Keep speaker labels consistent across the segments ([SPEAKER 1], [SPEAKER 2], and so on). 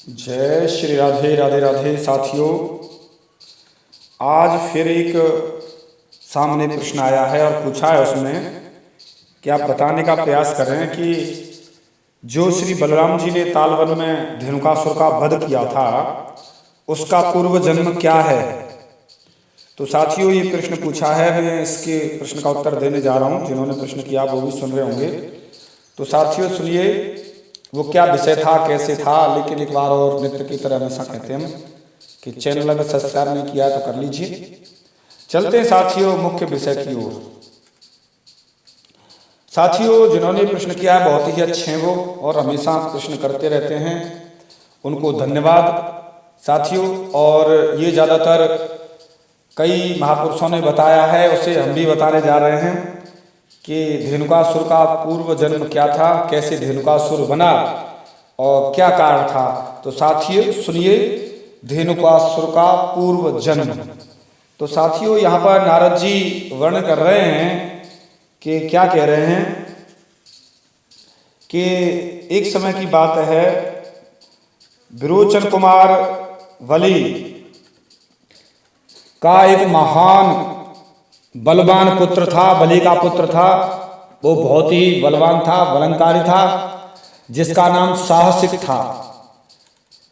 [SPEAKER 1] जय श्री राधे राधे राधे साथियों। आज फिर एक सामने प्रश्न आया है और पूछा है उसमें कि आप बताने का प्रयास कर रहे हैं कि जो श्री बलराम जी ने तालवन में धेनुकासुर का वध किया था उसका पूर्व जन्म क्या है। तो साथियों ये प्रश्न पूछा है, मैं इसके प्रश्न का उत्तर देने जा रहा हूँ। जिन्होंने प्रश्न किया वो भी सुन रहे होंगे। तो साथियों सुनिए वो क्या विषय था, कैसे था। लेकिन एक बार और नित्य की तरह हमेशा कहते हैं हम कि चैनल अगर सब्सक्राइब नहीं किया तो कर लीजिए। चलते हैं साथियों मुख्य विषय की ओर। साथियों जिन्होंने प्रश्न किया है बहुत ही अच्छे हैं वो, और हमेशा प्रश्न करते रहते हैं, उनको धन्यवाद साथियों। और ये ज़्यादातर कई महापुरुषों ने बताया है, उसे हम भी बताने जा रहे हैं कि धेनुकासुर का पूर्व जन्म क्या था, कैसे धेनुकासुर बना और क्या कारण था। तो साथियों सुनिए धेनुकासुर का पूर्व जन्म। तो साथियों यहाँ पर नारद जी वर्णन कर रहे हैं कि क्या कह रहे हैं कि एक समय की बात है, विरोचन कुमार बलि का एक महान बलवान पुत्र था। बलि का पुत्र था, वो बहुत ही बलवान था, बलंकारी था, जिसका नाम साहसिक था।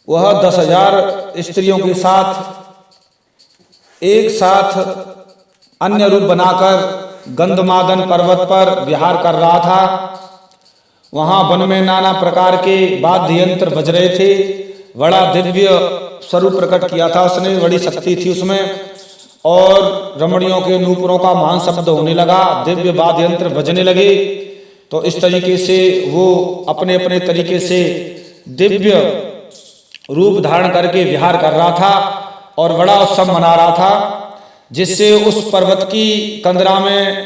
[SPEAKER 1] वह 10,000 स्त्रियों के साथ एक साथ अन्य रूप बनाकर गंधमादन पर्वत पर विहार कर रहा था। वहां वन में नाना प्रकार के वाद्य यंत्र बज रहे थे। बड़ा दिव्य स्वरूप प्रकट किया था उसने, बड़ी शक्ति थी उसमें, और रमणियों के नूपुरों का महान शब्द होने लगा, दिव्य वाद्य यंत्र बजने लगे। तो इस तरीके से वो अपने अपने तरीके से दिव्य रूप धारण करके विहार कर रहा था और बड़ा उत्सव मना रहा था, जिससे उस पर्वत की कंदरा में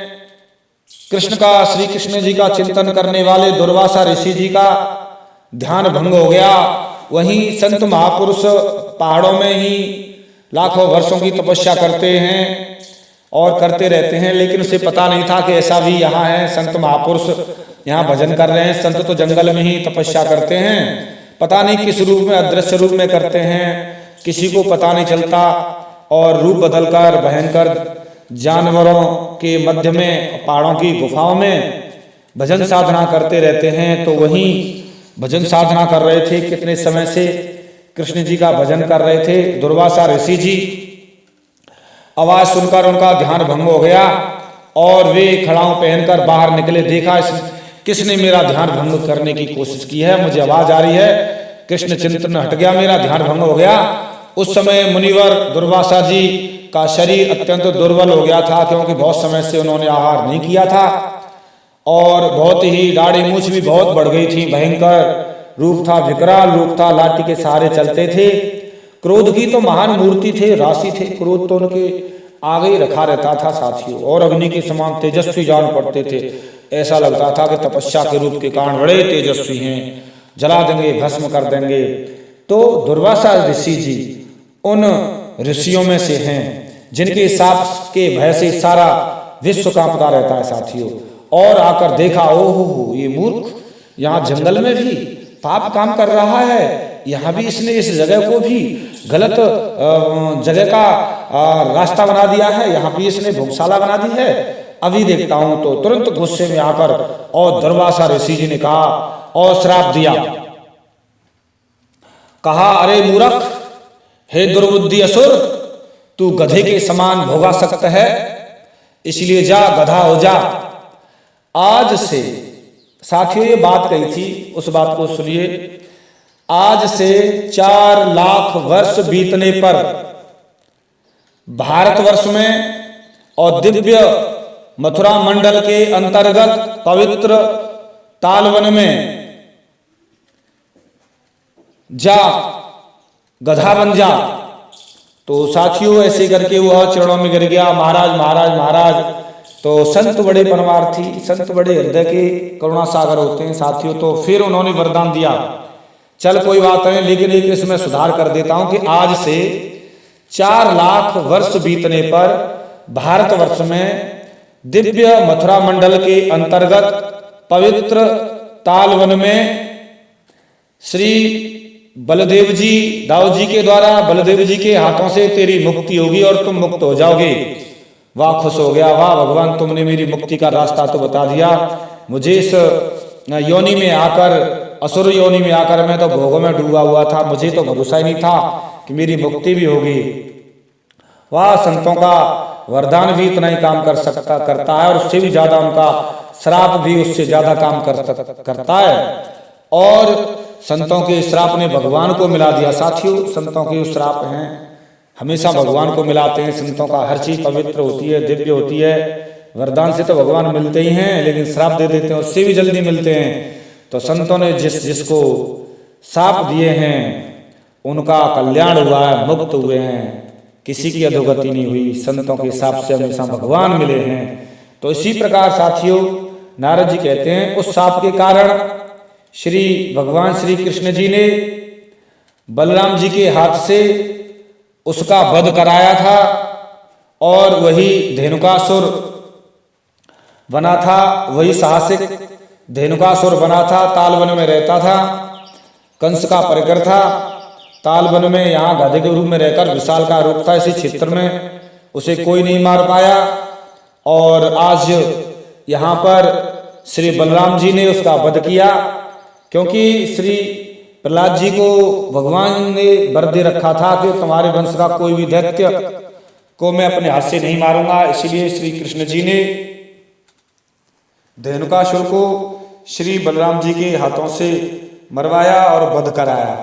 [SPEAKER 1] कृष्ण का, श्री कृष्ण जी का चिंतन करने वाले दुर्वासा ऋषि जी का ध्यान भंग हो गया। वहीं संत महापुरुष पहाड़ों में ही लाखों वर्षों की तपस्या करते हैं और करते रहते हैं, लेकिन उसे पता नहीं था कि ऐसा भी यहाँ है। संत महापुरुष यहाँ भजन कर रहे हैं, संत तो जंगल में ही तपस्या करते हैं, पता नहीं किस रूप में, अदृश्य रूप में करते हैं, किसी को पता नहीं चलता। और रूप बदलकर भयंकर जानवरों के मध्य में, पहाड़ों की गुफाओं में भजन साधना करते रहते हैं। तो वहीं भजन साधना कर रहे थे, कितने समय से कृष्ण जी का भजन कर रहे थे। दुर्वासा ऋषि जी आवाज सुनकर उनका ध्यान भंग हो गया और वे खड़ाऊ पहनकर बाहर निकले। देखा किसने मेरा ध्यान भंग करने की कोशिश की है, मुझे आवाज आ रही है, कृष्ण चिंतन हट गया, मेरा ध्यान भंग हो गया। उस समय मुनिवर दुर्वासा जी का शरीर अत्यंत दुर्बल हो गया था, क्योंकि बहुत समय से उन्होंने आहार नहीं किया था और बहुत ही दाढ़ी मूछ भी बहुत बढ़ गई थी। भयंकर रूप था, विकराल रूप था, लाठी के सहारे चलते थे। क्रोध की तो महान मूर्ति थे, राशि थे, क्रोध तो उनके आगे ही रखा रहता था साथियों, और अग्नि के समान तेजस्वी जान पड़ते थे। ऐसा लगता था कि तपस्या के रूप के कारण बड़े तेजस्वी हैं, जला देंगे, भस्म कर देंगे। तो दुर्वासा ऋषि जी उन ऋषियों में से हैं जिनके साप के भय से सारा विश्व कांपता रहता है साथियों। और आकर देखा, ओहो ये मूर्ख यहाँ जंगल में भी पाप काम कर रहा है, यहाँ भी इसने इस जगह को भी गलत जगह का रास्ता बना दिया है, यहाँ भी इसने भोगशाला बना दी है, अभी देखता हूं। तो तुरंत गुस्से में आकर और दुर्वासा ऋषि जी ने कहा और श्राप दिया, कहा, अरे मूर्ख, हे दुर्बुद्धि असुर, तू गधे के समान भोगा सकता है, इसलिए जा गधा हो जा। आज से साथियों ये बात कही थी, उस बात को सुनिए। आज से 4 लाख वर्ष बीतने पर भारतवर्ष में और दिव्य मथुरा मंडल के अंतर्गत पवित्र तालवन में जा, गधा बन जा। तो साथियों ऐसे करके वह चरणों में गिर गया, महाराज महाराज महाराज। तो संत बड़े परमार्थी, संत बड़े हृदय के करुणा सागर होते हैं साथियों। तो फिर उन्होंने वरदान दिया, चल कोई बात नहीं, लेकिन एक इसमें सुधार कर देता हूं कि आज से 4 लाख वर्ष बीतने पर भारतवर्ष में दिव्य मथुरा मंडल के अंतर्गत पवित्र तालवन में श्री बलदेव जी, दाऊद जी के द्वारा बलदेव जी के हाथों से तेरी मुक्ति होगी और तुम मुक्त हो जाओगे। वाह खुश हो गया, वाह भगवान तुमने मेरी मुक्ति का रास्ता तो बता दिया। मुझे इस योनि में आकर, असुर योनि में आकर मैं तो भोगों में डूबा हुआ था, मुझे तो भरोसा ही नहीं था कि मेरी मुक्ति भी होगी। वाह संतों का वरदान भी इतना ही काम करता है और उससे भी ज्यादा उनका श्राप भी उससे ज्यादा काम करता है। और संतों के श्राप ने भगवान को मिला दिया। साथियों, संतों के श्राप हैं हमेशा भगवान को मिलाते हैं। संतों का हर चीज पवित्र होती है, दिव्य होती है। वरदान से तो भगवान मिलते ही हैं, लेकिन श्राप दे देते हैं, उससे भी जल्दी मिलते हैं। तो संतों ने जिसको श्राप दिए हैं उनका कल्याण हुआ है, मुक्त हुए हैं, किसी की अधोगति नहीं हुई। संतों के श्राप से हमेशा भगवान मिले हैं। तो इसी प्रकार साथियों, नारद जी कहते हैं उस श्राप के कारण श्री भगवान श्री कृष्ण जी ने बलराम जी के हाथ से उसका वध कराया था और वही धेनुकासुर बना था, वही साहसिक धेनुकासुर बना था। तालवन में रहता था, कंस का परिकर था। तालवन में यहाँ गधे के रूप में रहकर विशाल का रूप था। इसी क्षेत्र में उसे कोई नहीं मार पाया और आज यहाँ पर श्री बलराम जी ने उसका वध किया, क्योंकि श्री प्रहलाद जी को भगवान ने वर दे रखा था कि तुम्हारे वंश का कोई भी दैत्य को मैं अपने हाथ से नहीं मारूंगा। इसीलिए श्री कृष्ण जी ने धेनुकासुर को श्री बलराम जी के हाथों से मरवाया और वध कराया।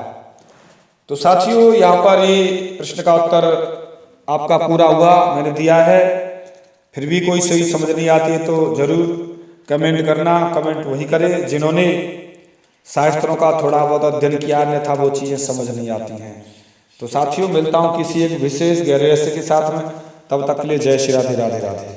[SPEAKER 1] तो साथियों, यहाँ पर ये प्रश्न का उत्तर आपका पूरा हुआ, मैंने दिया है। फिर भी कोई सही समझ नहीं आती है तो जरूर कमेंट करना। कमेंट वही करें जिन्होंने शास्त्रों का थोड़ा बहुत अध्ययन किया, अन्यथा वो चीजें समझ नहीं आती हैं। तो साथियों, मिलता हूं किसी एक विशेष गहरे रहस्य के साथ में। तब तक के लिए जय श्री राधे राधे राधे।